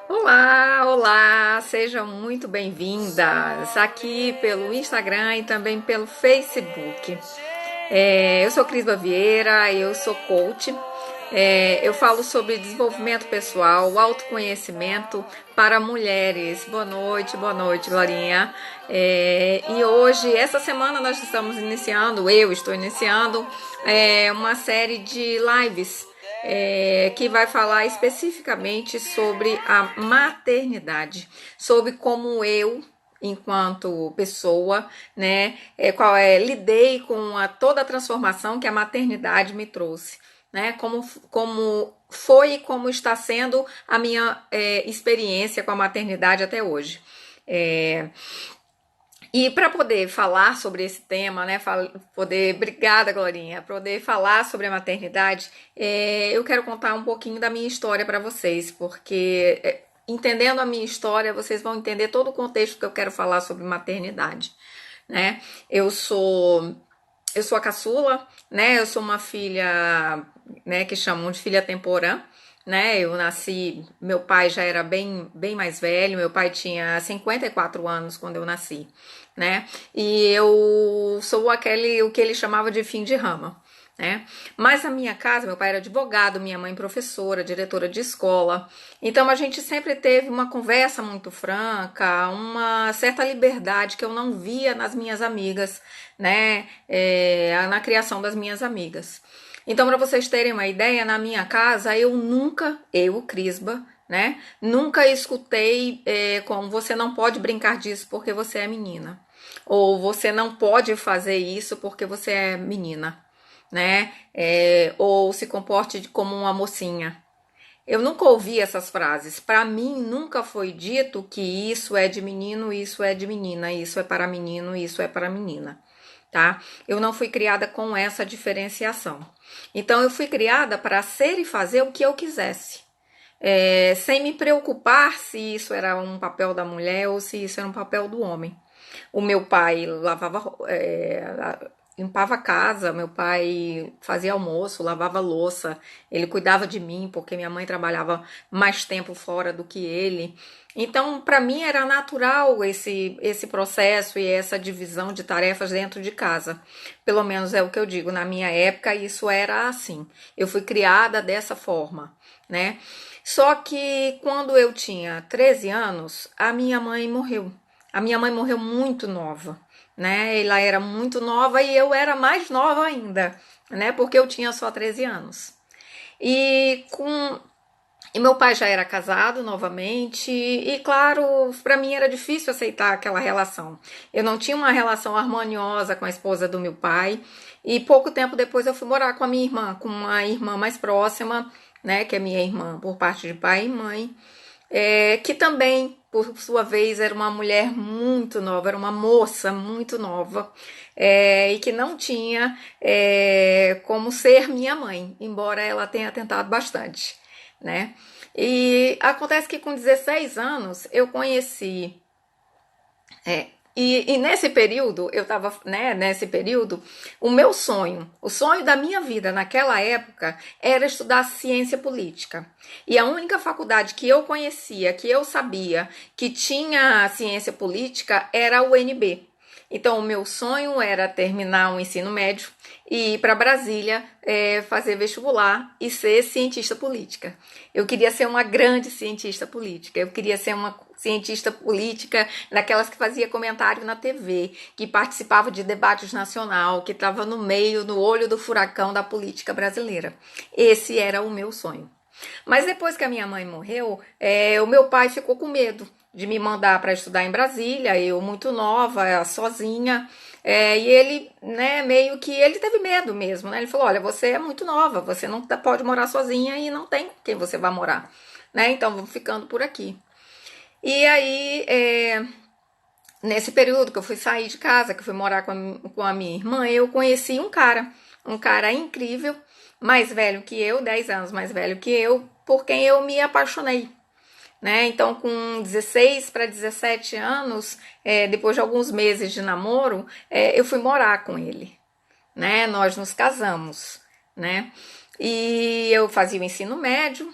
Olá, olá, sejam muito bem-vindas aqui pelo Instagram e também pelo Facebook. Eu sou Crisba Vieira, eu sou coach. Eu falo sobre desenvolvimento pessoal, autoconhecimento para mulheres. Boa noite, Glorinha. E hoje, essa semana, nós estamos iniciando, eu estou iniciando uma série de lives que vai falar especificamente sobre a maternidade, sobre como eu, enquanto pessoa, né, lidei com toda a transformação que a maternidade me trouxe, né, como foi e como está sendo a minha experiência com a maternidade até hoje. E para poder falar sobre esse tema, né, obrigada, Glorinha, poder falar sobre a maternidade, eu quero contar um pouquinho da minha história para vocês, porque entendendo a minha história, vocês vão entender todo o contexto que eu quero falar sobre maternidade, né? Eu sou a caçula, né? Eu sou uma filha, né, que chamam de filha temporã, né? Eu nasci, meu pai já era bem mais velho, meu pai tinha 54 anos quando eu nasci, né? E eu sou o que ele chamava de fim de rama, né? Mas na minha casa, meu pai era advogado, minha mãe professora, diretora de escola. Então a gente sempre teve uma conversa muito franca, uma certa liberdade que eu não via nas minhas amigas, né? Na criação das minhas amigas. Então, para vocês terem uma ideia, na minha casa eu, Crisba, né? Nunca escutei como você não pode brincar disso porque você é menina. Ou você não pode fazer isso porque você é menina, né? Ou se comporte como uma mocinha. Eu nunca ouvi essas frases. Para mim, nunca foi dito que isso é de menino, isso é de menina, isso é para menino, isso é para menina, tá? Eu não fui criada com essa diferenciação. Então, eu fui criada para ser e fazer o que eu quisesse, sem me preocupar se isso era um papel da mulher ou se isso era um papel do homem. O meu pai limpava a casa, meu pai fazia almoço, lavava louça, ele cuidava de mim porque minha mãe trabalhava mais tempo fora do que ele. Então, para mim era natural esse processo e essa divisão de tarefas dentro de casa. Pelo menos é o que eu digo, na minha época isso era assim. Eu fui criada dessa forma, né? Só que quando eu tinha 13 anos, a minha mãe morreu. A minha mãe morreu muito nova, né? Ela era muito nova e eu era mais nova ainda, né? Porque eu tinha só 13 anos. E com e meu pai já era casado novamente, e claro, para mim era difícil aceitar aquela relação. Eu não tinha uma relação harmoniosa com a esposa do meu pai, e pouco tempo depois eu fui morar com a minha irmã, com uma irmã mais próxima, né, que é minha irmã por parte de pai e mãe, que também, por sua vez, era uma mulher muito nova, era uma moça muito nova, e que não tinha como ser minha mãe, embora ela tenha tentado bastante, né? E acontece que com 16 anos eu conheci e nesse período, eu estava, né, nesse período, o sonho da minha vida naquela época era estudar ciência política. E a única faculdade que eu conhecia, que eu sabia que tinha ciência política era o UNB. Então, o meu sonho era terminar o ensino médio e ir para Brasília fazer vestibular e ser cientista política. Eu queria ser uma grande cientista política. Eu queria ser uma cientista política daquelas que fazia comentário na TV, que participava de debates nacional, que estava no meio, no olho do furacão da política brasileira. Esse era o meu sonho. Mas depois que a minha mãe morreu, o meu pai ficou com medo de me mandar para estudar em Brasília, eu muito nova, sozinha, e ele, né, meio que ele teve medo mesmo, né? Ele falou: olha, você é muito nova, você não pode morar sozinha e não tem com quem você vai morar, né? Então vamos ficando por aqui. E aí, nesse período que eu fui sair de casa, que eu fui morar com a minha irmã, eu conheci um cara incrível, mais velho que eu, 10 anos mais velho que eu, por quem eu me apaixonei, né? Então, com 16 para 17 anos, depois de alguns meses de namoro, eu fui morar com ele, né? Nós nos casamos, né? E eu fazia o ensino médio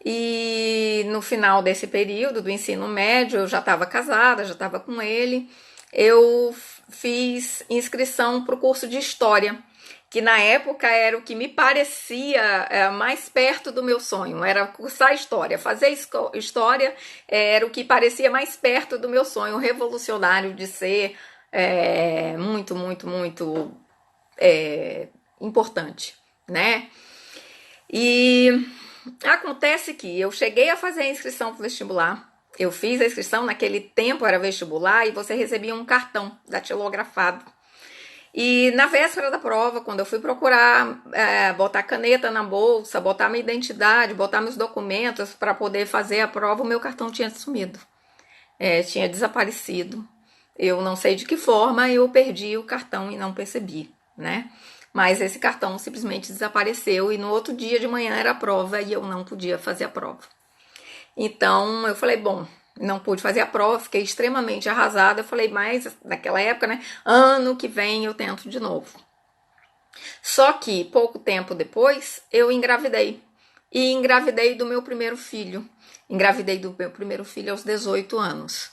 E no final desse período do ensino médio, eu já estava casada, já estava com ele, eu fiz inscrição para o curso de História, que na época era o que me parecia mais perto do meu sonho, era cursar História. Fazer História era o que parecia mais perto do meu sonho revolucionário de ser muito, muito, muito importante, né? E acontece que eu cheguei a fazer a inscrição para o vestibular. Eu fiz a inscrição, naquele tempo era vestibular, e você recebia um cartão datilografado. E na véspera da prova, quando eu fui procurar botar caneta na bolsa, botar minha identidade, botar meus documentos para poder fazer a prova, o meu cartão tinha sumido. Tinha desaparecido. Eu não sei de que forma eu perdi o cartão e não percebi, né? Mas esse cartão simplesmente desapareceu e no outro dia de manhã era a prova e eu não podia fazer a prova. Então eu falei, bom, não pude fazer a prova, fiquei extremamente arrasada. Eu falei, mas naquela época, né? Ano que vem eu tento de novo. Só que pouco tempo depois eu engravidei. E engravidei do meu primeiro filho. Engravidei do meu primeiro filho aos 18 anos.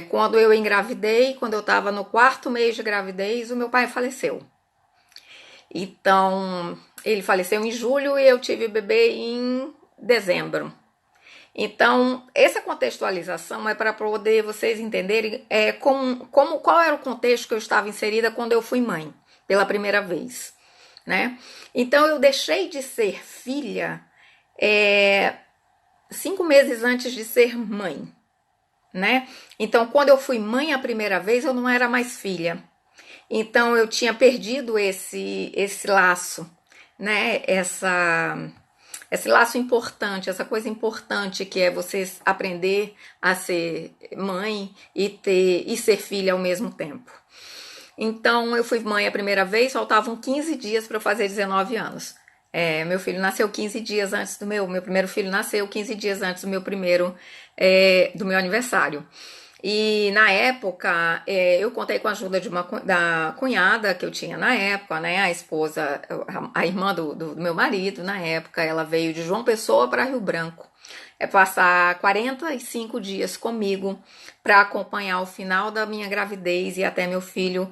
Quando eu engravidei, quando eu estava no 4º mês de gravidez, o meu pai faleceu. Então, ele faleceu em julho e eu tive o bebê em dezembro. Então, essa contextualização é para poder vocês entenderem qual era o contexto que eu estava inserida quando eu fui mãe, pela primeira vez, né? Então, eu deixei de ser filha 5 meses antes de ser mãe, né? Então, quando eu fui mãe a primeira vez, eu não era mais filha. Então, eu tinha perdido esse laço, né? Esse laço importante, essa coisa importante que é você aprender a ser mãe e ser filha ao mesmo tempo. Então, eu fui mãe a primeira vez, faltavam 15 dias para eu fazer 19 anos. Meu filho nasceu 15 dias antes do meu primeiro filho nasceu 15 dias antes do meu aniversário. E na época, eu contei com a ajuda da cunhada que eu tinha na época, né? A esposa, a irmã do meu marido, na época, ela veio de João Pessoa para Rio Branco. Passar 45 dias comigo para acompanhar o final da minha gravidez e até meu filho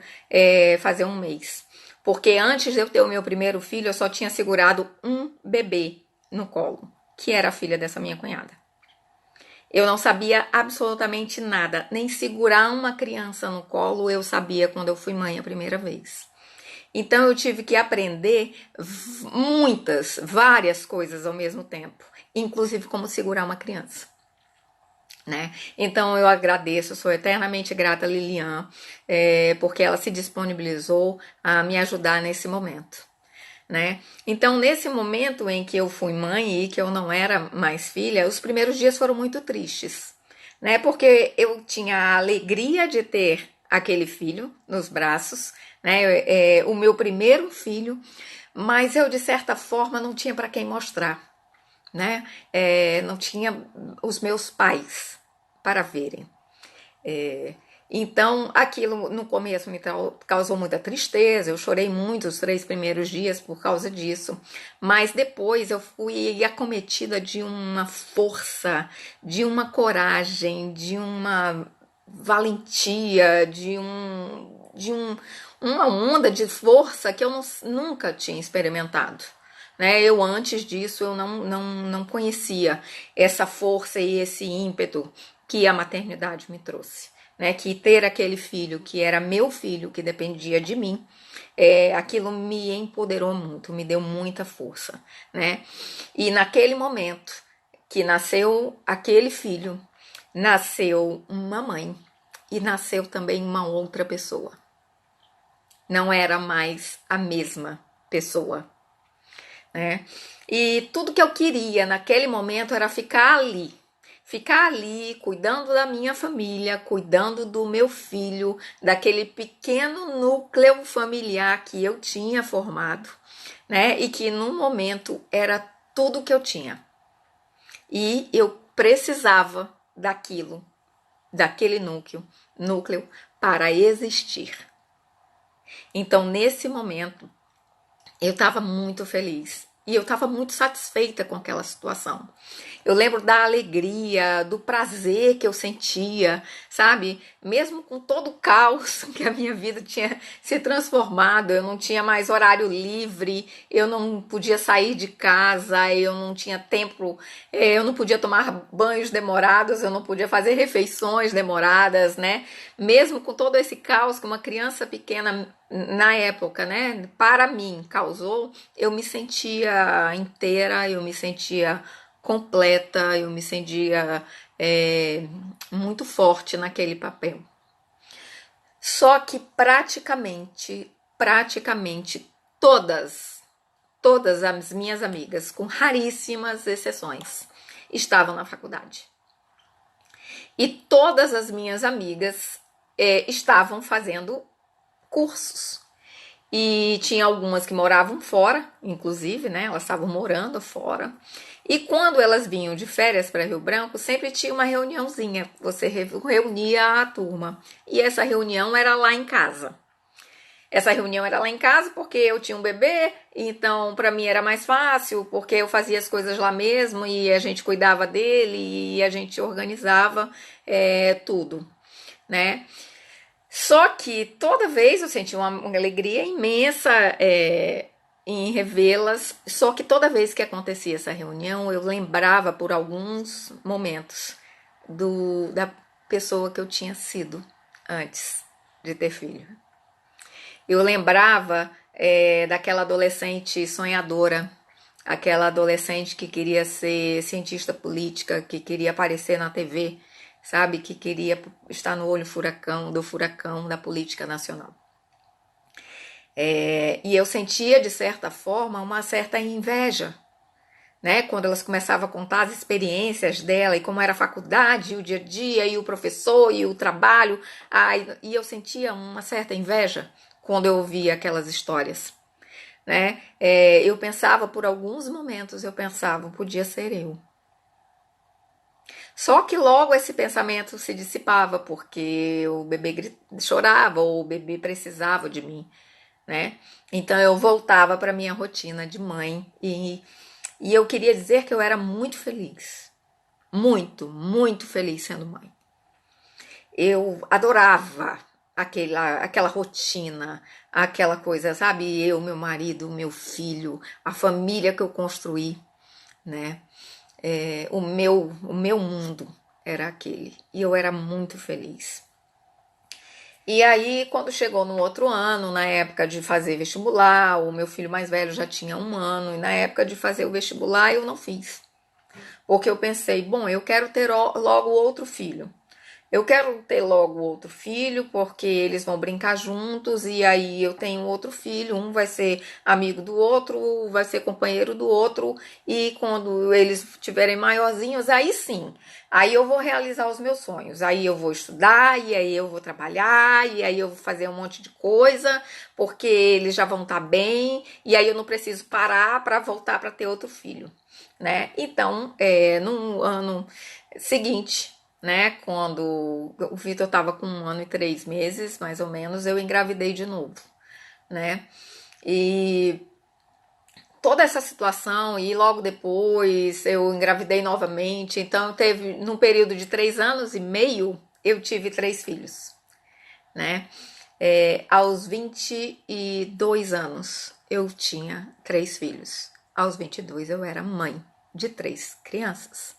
fazer 1 mês. Porque antes de eu ter o meu primeiro filho, eu só tinha segurado um bebê no colo, que era a filha dessa minha cunhada. Eu não sabia absolutamente nada, nem segurar uma criança no colo eu sabia quando eu fui mãe a primeira vez. Então eu tive que aprender várias coisas ao mesmo tempo, inclusive como segurar uma criança, né? Então eu agradeço, sou eternamente grata a Lilian, porque ela se disponibilizou a me ajudar nesse momento. Né? Então, nesse momento em que eu fui mãe e que eu não era mais filha, os primeiros dias foram muito tristes, né? Porque eu tinha a alegria de ter aquele filho nos braços, né? O meu primeiro filho, mas eu, de certa forma, não tinha para quem mostrar, né? Não tinha os meus pais para verem. Então, aquilo no começo me causou muita tristeza, eu chorei muito os 3 primeiros dias por causa disso, mas depois eu fui acometida de uma força, de uma coragem, de uma valentia, uma onda de força que eu nunca tinha experimentado. Né? Eu antes disso eu não conhecia essa força e esse ímpeto que a maternidade me trouxe. Né, que ter aquele filho que era meu filho, que dependia de mim, aquilo me empoderou muito, me deu muita força, né? E naquele momento que nasceu aquele filho, nasceu uma mãe e nasceu também uma outra pessoa. Não era mais a mesma pessoa, né? E tudo que eu queria naquele momento era ficar ali, cuidando da minha família, cuidando do meu filho, daquele pequeno núcleo familiar que eu tinha formado, né? E que no momento era tudo que eu tinha. E eu precisava daquele núcleo para existir. Então, nesse momento, eu estava muito feliz. E eu estava muito satisfeita com aquela situação. Eu lembro da alegria, do prazer que eu sentia, sabe? Mesmo com todo o caos que a minha vida tinha se transformado, eu não tinha mais horário livre, eu não podia sair de casa, eu não tinha tempo, eu não podia tomar banhos demorados, eu não podia fazer refeições demoradas, né? Mesmo com todo esse caos que uma criança pequena na época, né, para mim causou, eu me sentia inteira, eu me sentia completa, eu me sentia muito forte naquele papel. Só que praticamente todas as minhas amigas, com raríssimas exceções, estavam na faculdade. E todas as minhas amigas estavam fazendo cursos. E tinha algumas que moravam fora, inclusive, né? Elas estavam morando fora. E quando elas vinham de férias para Rio Branco, sempre tinha uma reuniãozinha. Você reunia a turma. E essa reunião era lá em casa. Essa reunião era lá em casa porque eu tinha um bebê, então para mim era mais fácil, porque eu fazia as coisas lá mesmo e a gente cuidava dele e a gente organizava tudo, né? Só que toda vez eu sentia uma alegria imensa em revê-las. Só que toda vez que acontecia essa reunião, eu lembrava por alguns momentos da pessoa que eu tinha sido antes de ter filho. Eu lembrava daquela adolescente sonhadora, aquela adolescente que queria ser cientista política, que queria aparecer na TV, sabe? Que queria estar no olho do furacão da política nacional. E eu sentia, de certa forma, uma certa inveja, né? Quando elas começavam a contar as experiências dela e como era a faculdade, e o dia a dia, e o professor, e o trabalho. E eu sentia uma certa inveja quando eu ouvia aquelas histórias, né? Eu pensava, por alguns momentos, podia ser eu. Só que logo esse pensamento se dissipava, porque o bebê chorava ou o bebê precisava de mim, né? Então eu voltava para minha rotina de mãe e eu queria dizer que eu era muito feliz. Muito feliz sendo mãe. Eu adorava aquela rotina, aquela coisa, sabe? Eu, meu marido, meu filho, a família que eu construí, né? O meu mundo era aquele. E eu era muito feliz. E aí, quando chegou no outro ano, na época de fazer vestibular, o meu filho mais velho já tinha 1 ano, e na época de fazer o vestibular eu não fiz. Porque eu pensei, bom, eu quero ter logo outro filho. Eu quero ter logo outro filho, porque eles vão brincar juntos, e aí eu tenho outro filho, um vai ser amigo do outro, vai ser companheiro do outro, e quando eles estiverem maiorzinhos, aí sim, aí eu vou realizar os meus sonhos. Aí eu vou estudar, e aí eu vou trabalhar, e aí eu vou fazer um monte de coisa, porque eles já vão estar bem, e aí eu não preciso parar para voltar para ter outro filho, né? Então, no ano seguinte, né, quando o Vitor estava com 1 ano e 3 meses, mais ou menos, eu engravidei de novo, né? E toda essa situação, e logo depois eu engravidei novamente, então num período de 3 anos e meio, eu tive 3 filhos, né? Aos 22 anos, eu tinha 3 filhos. Aos 22, eu era mãe de 3 crianças,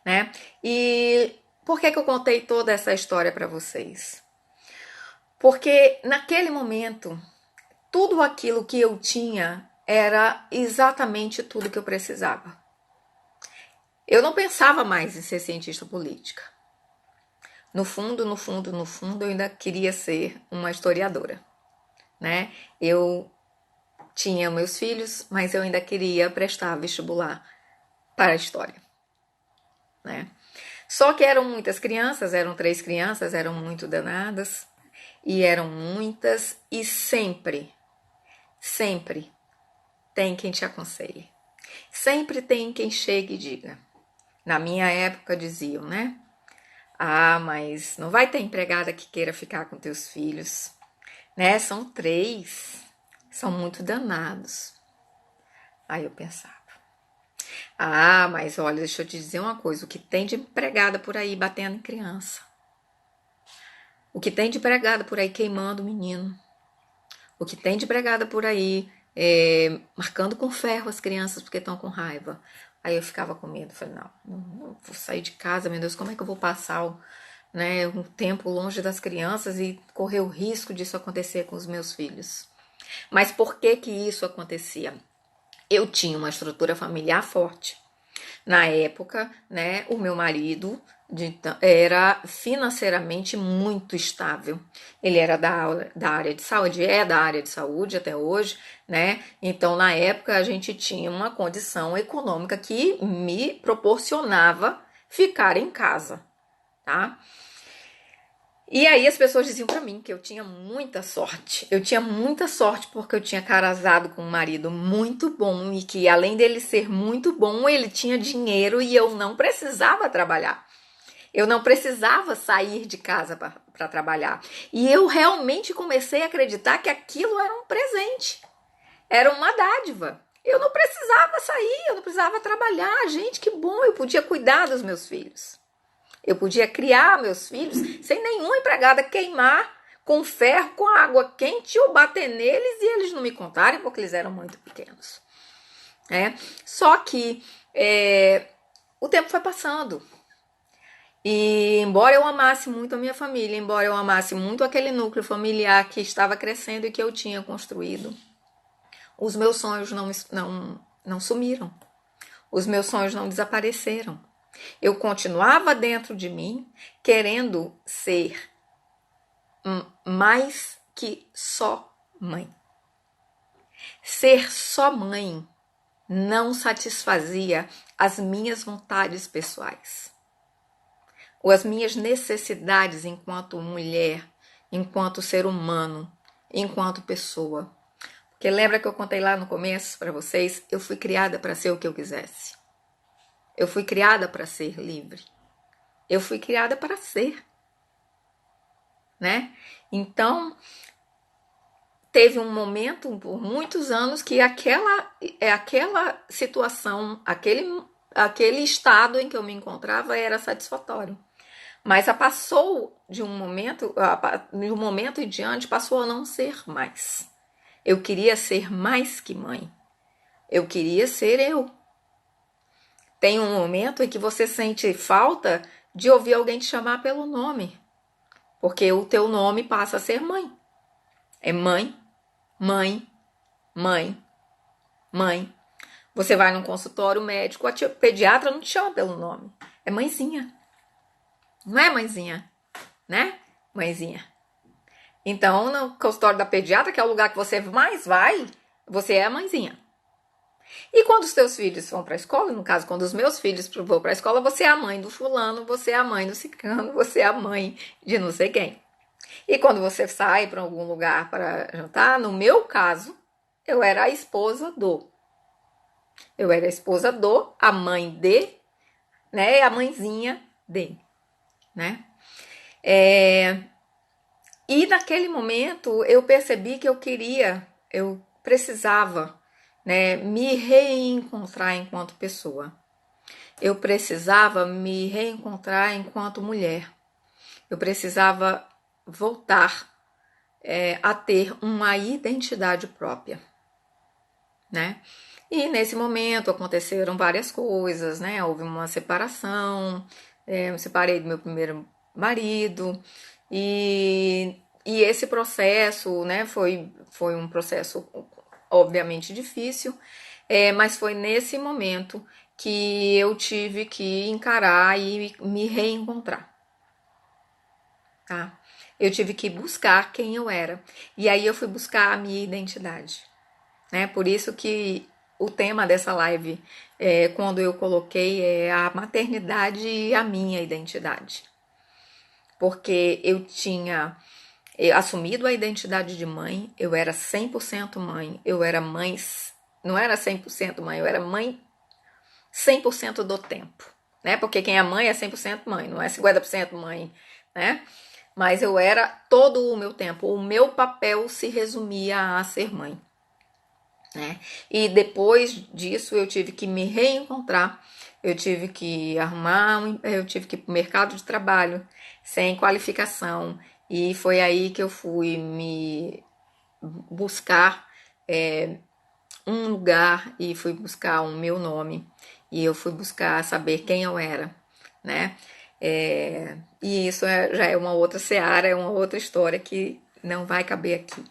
né? E por que eu contei toda essa história para vocês? Porque naquele momento, tudo aquilo que eu tinha era exatamente tudo que eu precisava. Eu não pensava mais em ser cientista política. No fundo, eu ainda queria ser uma historiadora, né? Eu tinha meus filhos, mas eu ainda queria prestar vestibular para a história, né? Só que eram muitas crianças, eram 3 crianças, eram muito danadas, e eram muitas, e sempre tem quem te aconselhe. Sempre tem quem chegue e diga. Na minha época diziam, né? Ah, mas não vai ter empregada que queira ficar com teus filhos, né? São 3, são muito danados. Aí eu pensava, ah, mas olha, deixa eu te dizer uma coisa, o que tem de empregada por aí batendo em criança? O que tem de empregada por aí queimando o menino? O que tem de empregada por aí marcando com ferro as crianças porque estão com raiva? Aí eu ficava com medo, falei, não vou sair de casa, meu Deus, como é que eu vou passar um tempo longe das crianças e correr o risco disso acontecer com os meus filhos? Mas por que que isso acontecia? Eu tinha uma estrutura familiar forte. Na época, né, o meu marido era financeiramente muito estável. Ele era da área de saúde, é da área de saúde até hoje, né? Então, na época, a gente tinha uma condição econômica que me proporcionava ficar em casa, tá? E aí as pessoas diziam pra mim que eu tinha muita sorte. Eu tinha muita sorte porque eu tinha casado com um marido muito bom e que além dele ser muito bom, ele tinha dinheiro e eu não precisava trabalhar. Eu não precisava sair de casa para trabalhar. E eu realmente comecei a acreditar que aquilo era um presente. Era uma dádiva. Eu não precisava sair, eu não precisava trabalhar. Gente, que bom, eu podia cuidar dos meus filhos. Eu podia criar meus filhos sem nenhuma empregada queimar com ferro, com água quente ou bater neles e eles não me contarem porque eles eram muito pequenos. Só que o tempo foi passando. E embora eu amasse muito a minha família, embora eu amasse muito aquele núcleo familiar que estava crescendo e que eu tinha construído, os meus sonhos não sumiram. Os meus sonhos não desapareceram. Eu continuava dentro de mim querendo ser mais que só mãe. Ser só mãe não satisfazia as minhas vontades pessoais, ou as minhas necessidades enquanto mulher, enquanto ser humano, enquanto pessoa. Porque lembra que eu contei lá no começo para vocês, eu fui criada para ser o que eu quisesse. Eu fui criada para ser livre. Eu fui criada para ser, né? Então, teve um momento por muitos anos que aquela situação, aquele estado em que eu me encontrava era satisfatório. Mas passou de um momento em diante, passou a não ser mais. Eu queria ser mais que mãe. Eu queria ser eu. Tem um momento em que você sente falta de ouvir alguém te chamar pelo nome. Porque o teu nome passa a ser mãe. É mãe, mãe, mãe, mãe. Você vai num consultório médico, a pediatra não te chama pelo nome. É mãezinha. Não é mãezinha, né? Mãezinha. Então, no consultório da pediatra, que é o lugar que você mais vai, você é a mãezinha. E quando os teus filhos vão para a escola, no caso, quando os meus filhos vão para a escola, você é a mãe do fulano, você é a mãe do ciclano, você é a mãe de não sei quem. E quando você sai para algum lugar para jantar, no meu caso, eu era a esposa do. Eu era a esposa do, a mãe de, né? A mãezinha de, né? E naquele momento eu percebi que eu precisava, né, me reencontrar enquanto pessoa. Eu precisava me reencontrar enquanto mulher. Eu precisava voltar a ter uma identidade própria, né? E nesse momento aconteceram várias coisas, né? Houve uma separação, eu me separei do meu primeiro marido e esse processo, né? Foi um processo obviamente difícil, mas foi nesse momento que eu tive que encarar e me reencontrar, tá? Eu tive que buscar quem eu era. E aí eu fui buscar a minha identidade, né? Por isso que o tema dessa live, quando eu coloquei, é a maternidade e a minha identidade. Porque eu tinha assumido a identidade de mãe, eu era 100% mãe, eu era mãe, não era 100% mãe, eu era mãe 100% do tempo, né? Porque quem é mãe é 100% mãe, não é 50% mãe, né? Mas eu era todo o meu tempo, o meu papel se resumia a ser mãe. né? E depois disso eu tive que me reencontrar, eu tive que eu tive que ir para o mercado de trabalho sem qualificação, e foi aí que eu fui me buscar um lugar e fui buscar o meu nome e eu fui buscar saber quem eu era, né? E isso já é uma outra seara, é uma outra história que não vai caber aqui.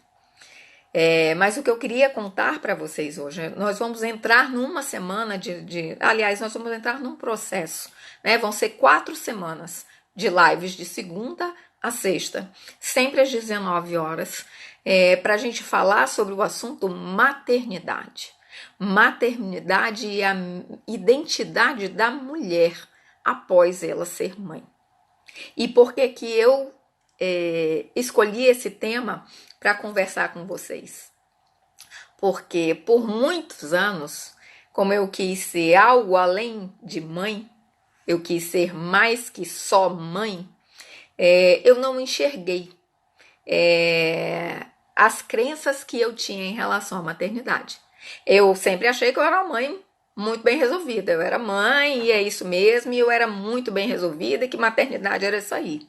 Mas o que eu queria contar para vocês hoje, nós vamos entrar numa semana aliás, nós vamos entrar num processo, né? Vão ser 4 semanas de lives de segunda a sexta, sempre às 19 horas, para a gente falar sobre o assunto maternidade. Maternidade e a identidade da mulher após ela ser mãe. E por que que eu escolhi esse tema para conversar com vocês? Porque por muitos anos, como eu quis ser algo além de mãe, eu quis ser mais que só mãe, eu não enxerguei as crenças que eu tinha em relação à maternidade. Eu sempre achei que eu era uma mãe muito bem resolvida. Eu era mãe e é isso mesmo, e eu era muito bem resolvida e que maternidade era isso aí,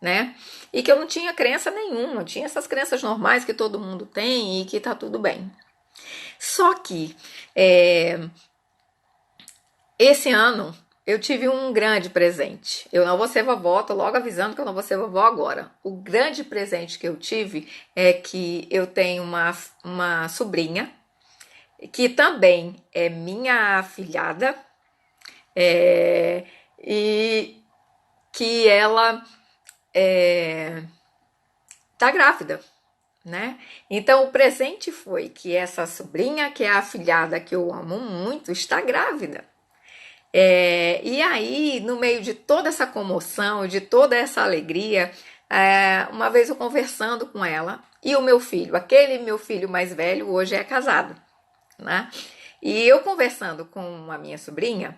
né? E que eu não tinha crença nenhuma, eu tinha essas crenças normais que todo mundo tem e que tá tudo bem. Só que esse ano eu tive um grande presente. Eu não vou ser vovó, tô logo avisando que eu não vou ser vovó agora. O grande presente que eu tive é que eu tenho uma sobrinha que também é minha afilhada, e que ela tá grávida, né? Então o presente foi que essa sobrinha, que é a afilhada que eu amo muito, está grávida. E aí, no meio de toda essa comoção, de toda essa alegria, uma vez eu conversando com ela, e o meu filho, aquele meu filho mais velho, hoje é casado, né? E eu conversando com a minha sobrinha,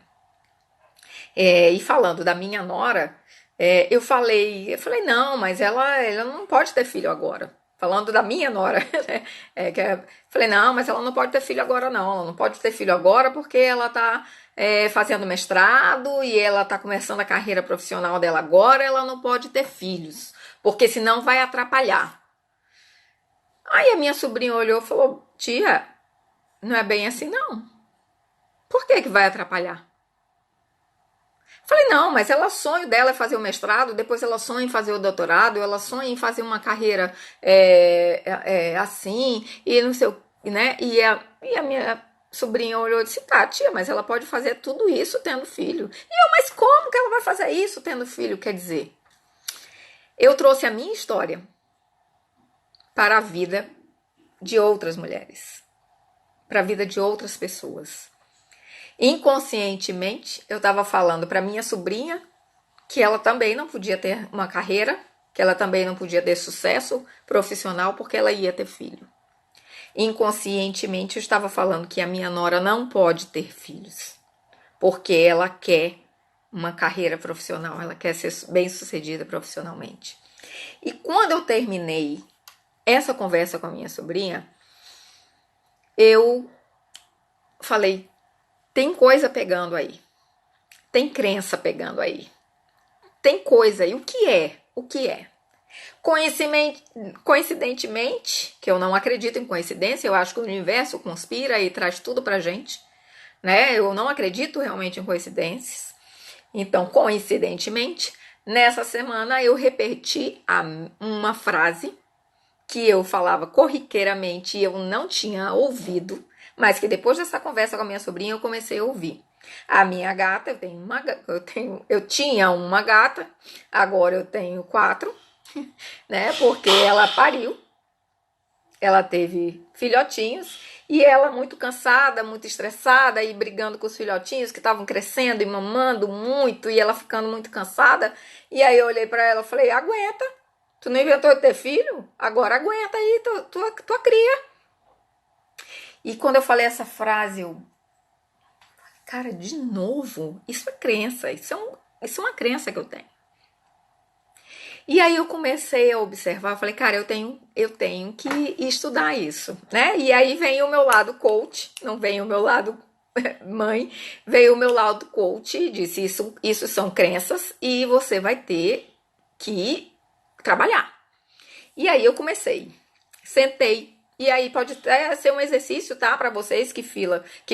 e falando da minha nora, eu falei, não, mas ela não pode ter filho agora. Falando da minha nora, né? Falei, não, mas ela não pode ter filho agora, não. Ela não pode ter filho agora porque ela tá fazendo mestrado e ela tá começando a carreira profissional dela agora, ela não pode ter filhos, porque senão vai atrapalhar. Aí a minha sobrinha olhou e falou, tia, não é bem assim, não. Por que que vai atrapalhar? Falei, não, mas ela sonho dela é fazer o mestrado, depois ela sonha em fazer o doutorado, ela sonha em fazer uma carreira assim, e não sei o, né? E a minha sobrinha olhou e disse, tá, tia, mas ela pode fazer tudo isso tendo filho. E eu, mas como que ela vai fazer isso tendo filho? Quer dizer, eu trouxe a minha história para a vida de outras mulheres, para a vida de outras pessoas. Inconscientemente, eu estava falando para minha sobrinha que ela também não podia ter uma carreira, que ela também não podia ter sucesso profissional porque ela ia ter filho. Inconscientemente, eu estava falando que a minha nora não pode ter filhos, porque ela quer uma carreira profissional, ela quer ser bem-sucedida profissionalmente. E quando eu terminei essa conversa com a minha sobrinha, eu falei, tem coisa pegando aí, tem crença pegando aí, tem coisa aí, o que é? O que é? Coincidentemente, que eu não acredito em coincidência, eu acho que o universo conspira e traz tudo pra gente, né? Eu não acredito realmente em coincidências. Então, coincidentemente, nessa semana eu repeti uma frase que eu falava corriqueiramente e eu não tinha ouvido, mas que depois dessa conversa com a minha sobrinha eu comecei a ouvir. A minha gata, eu tinha uma gata, agora eu tenho 4, né? Porque ela pariu, ela teve filhotinhos e ela muito cansada, muito estressada e brigando com os filhotinhos que estavam crescendo e mamando muito e ela ficando muito cansada. E aí eu olhei para ela e falei, aguenta, tu não inventou de ter filho? Agora aguenta aí, tua cria. E quando eu falei essa frase, cara, de novo, isso é crença, isso é uma crença que eu tenho. E aí eu comecei a observar, falei, cara, eu tenho que estudar isso, né? E aí vem o meu lado coach, não vem o meu lado mãe, veio o meu lado coach e disse, isso são crenças e você vai ter que trabalhar. E aí eu comecei, sentei, e aí pode até ser um exercício, tá, para vocês que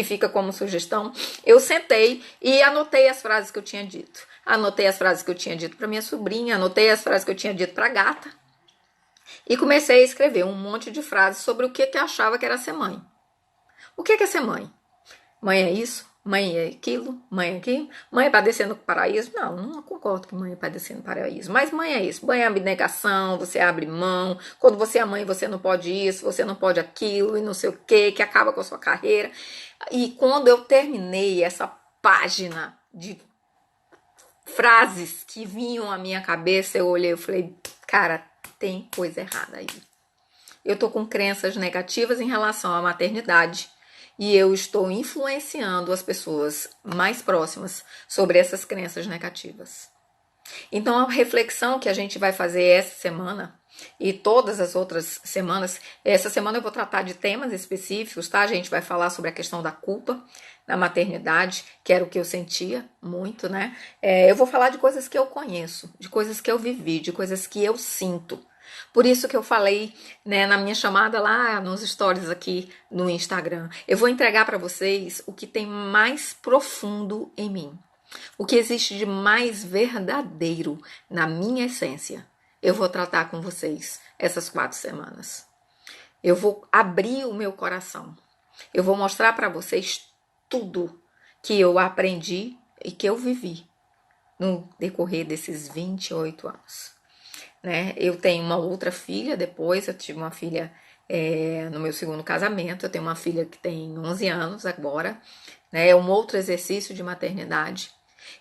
fica como sugestão. Eu sentei e anotei as frases que eu tinha dito. Anotei as frases que eu tinha dito para minha sobrinha, anotei as frases que eu tinha dito para gata e comecei a escrever um monte de frases sobre o que eu achava que era ser mãe. O que é ser mãe? Mãe é isso? Mãe é aquilo? Mãe é aquilo? Mãe é padecer no paraíso? Não, não concordo que mãe é padecer no paraíso. Mas mãe é isso. Mãe é abnegação, você abre mão. Quando você é mãe, você não pode isso, você não pode aquilo e não sei o que acaba com a sua carreira. E quando eu terminei essa página de frases que vinham à minha cabeça, eu olhei e falei, cara, tem coisa errada aí. Eu tô com crenças negativas em relação à maternidade e eu estou influenciando as pessoas mais próximas sobre essas crenças negativas. Então, a reflexão que a gente vai fazer essa semana e todas as outras semanas, essa semana eu vou tratar de temas específicos, tá? A gente vai falar sobre a questão da culpa na maternidade, que era o que eu sentia muito, né? Eu vou falar de coisas que eu conheço, de coisas que eu vivi, de coisas que eu sinto. Por isso que eu falei, né, na minha chamada lá nos stories aqui no Instagram. Eu vou entregar para vocês o que tem mais profundo em mim. O que existe de mais verdadeiro na minha essência. Eu vou tratar com vocês essas 4 semanas. Eu vou abrir o meu coração. Eu vou mostrar para vocês tudo que eu aprendi e que eu vivi no decorrer desses 28 anos. Né? Eu tenho uma outra filha depois, eu tive uma filha no meu segundo casamento, eu tenho uma filha que tem 11 anos agora, né? É um outro exercício de maternidade,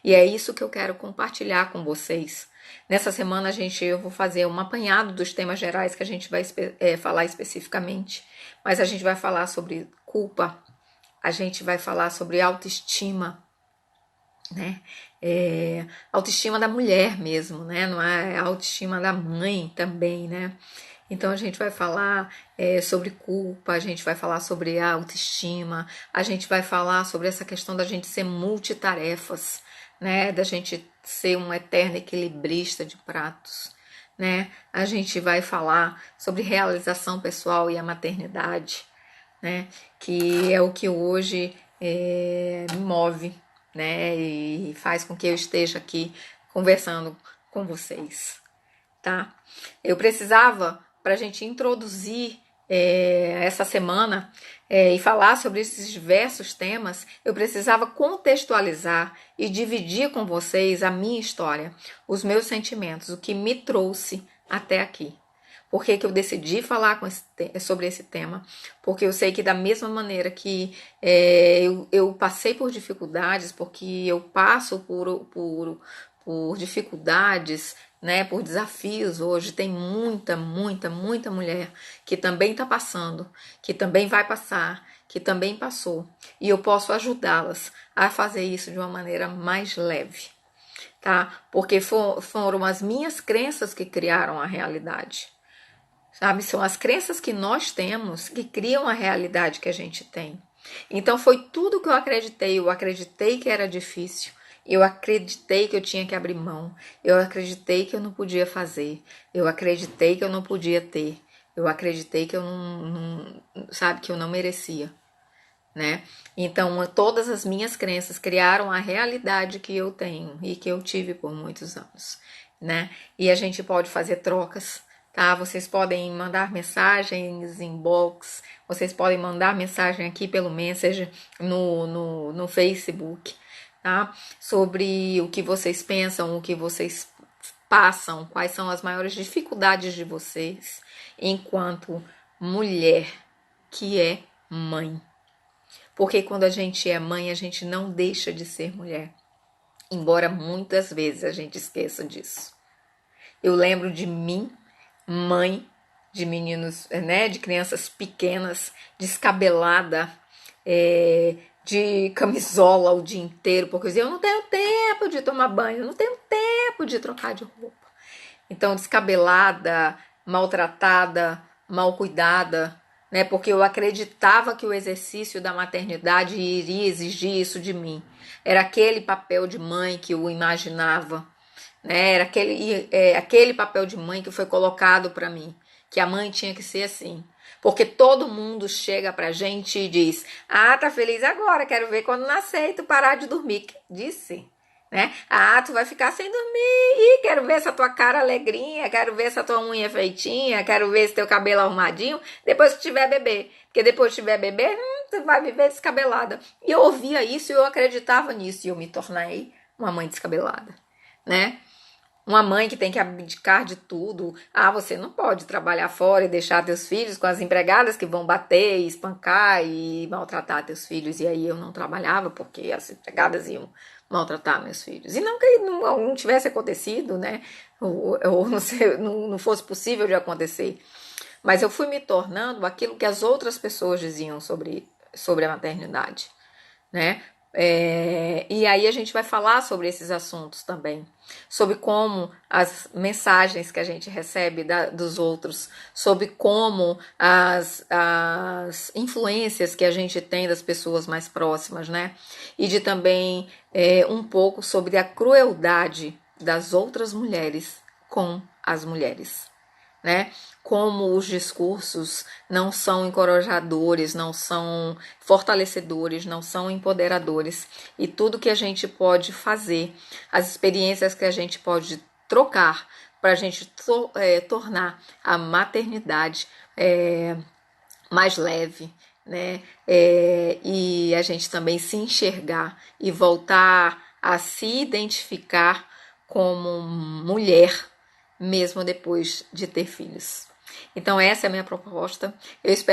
e é isso que eu quero compartilhar com vocês. Nessa semana eu vou fazer um apanhado dos temas gerais que a gente vai falar especificamente, mas a gente vai falar sobre culpa, a gente vai falar sobre autoestima, né? Autoestima da mulher mesmo, né? Não é autoestima da mãe também, né? Então a gente vai falar sobre culpa, a gente vai falar sobre a autoestima, a gente vai falar sobre essa questão da gente ser multitarefas, né? Da gente ser um eterno equilibrista de pratos, né? A gente vai falar sobre realização pessoal e a maternidade, né? Que é o que hoje me move, né? E faz com que eu esteja aqui conversando com vocês, tá? Eu precisava, para a gente introduzir essa semana e falar sobre esses diversos temas, eu precisava contextualizar e dividir com vocês a minha história, os meus sentimentos, o que me trouxe até aqui. Por que eu decidi falar sobre esse tema? Porque eu sei que da mesma maneira que eu passei por dificuldades, porque eu passo por dificuldades, né, por desafios hoje, tem muita mulher que também está passando, que também vai passar, que também passou. E eu posso ajudá-las a fazer isso de uma maneira mais leve, tá? Porque foram as minhas crenças que criaram a realidade. Sabe, são as crenças que nós temos que criam a realidade que a gente tem. Então foi tudo que eu acreditei que era difícil, eu acreditei que eu tinha que abrir mão, eu acreditei que eu não podia fazer, eu acreditei que eu não podia ter, eu acreditei que eu sabe, que eu não merecia, né? Então todas as minhas crenças criaram a realidade que eu tenho e que eu tive por muitos anos, né? E a gente pode fazer trocas, tá? Vocês podem mandar mensagens inbox, vocês podem mandar mensagem aqui pelo Messenger no Facebook, tá? Sobre o que vocês pensam, o que vocês passam, quais são as maiores dificuldades de vocês enquanto mulher que é mãe. Porque quando a gente é mãe, a gente não deixa de ser mulher, embora muitas vezes a gente esqueça disso. Eu lembro de mim, mãe de meninos, né, de crianças pequenas, descabelada, de camisola o dia inteiro, porque eu dizia, eu não tenho tempo de tomar banho, eu não tenho tempo de trocar de roupa. Então, descabelada, maltratada, mal cuidada, né? Porque eu acreditava que o exercício da maternidade iria exigir isso de mim. Era aquele papel de mãe que eu imaginava, né? Era aquele papel de mãe que foi colocado para mim, que a mãe tinha que ser assim. Porque todo mundo chega pra gente e diz: ah, tá feliz agora, quero ver quando nascer e tu parar de dormir. Quem disse? Né? Ah, tu vai ficar sem dormir. Ih, quero ver essa tua cara alegrinha, quero ver essa tua unha feitinha, quero ver esse teu cabelo arrumadinho depois que tiver bebê. Porque depois que tiver bebê, tu vai viver descabelada. E eu ouvia isso e eu acreditava nisso e eu me tornei uma mãe descabelada, né? Uma mãe que tem que abdicar de tudo. Ah, você não pode trabalhar fora e deixar teus filhos com as empregadas que vão bater, espancar e maltratar teus filhos. E aí eu não trabalhava porque as empregadas iam maltratar meus filhos. E não que não tivesse acontecido, né? Ou não fosse possível de acontecer. Mas eu fui me tornando aquilo que as outras pessoas diziam sobre a maternidade, né? E aí a gente vai falar sobre esses assuntos também, sobre como as mensagens que a gente recebe dos outros, sobre como as influências que a gente tem das pessoas mais próximas, né? E de também um pouco sobre a crueldade das outras mulheres com as mulheres, né? Como os discursos não são encorajadores, não são fortalecedores, não são empoderadores. E tudo que a gente pode fazer, as experiências que a gente pode trocar para a gente tornar a maternidade mais leve, né? E a gente também se enxergar e voltar a se identificar como mulher, mesmo depois de ter filhos. Então, essa é a minha proposta. Eu espero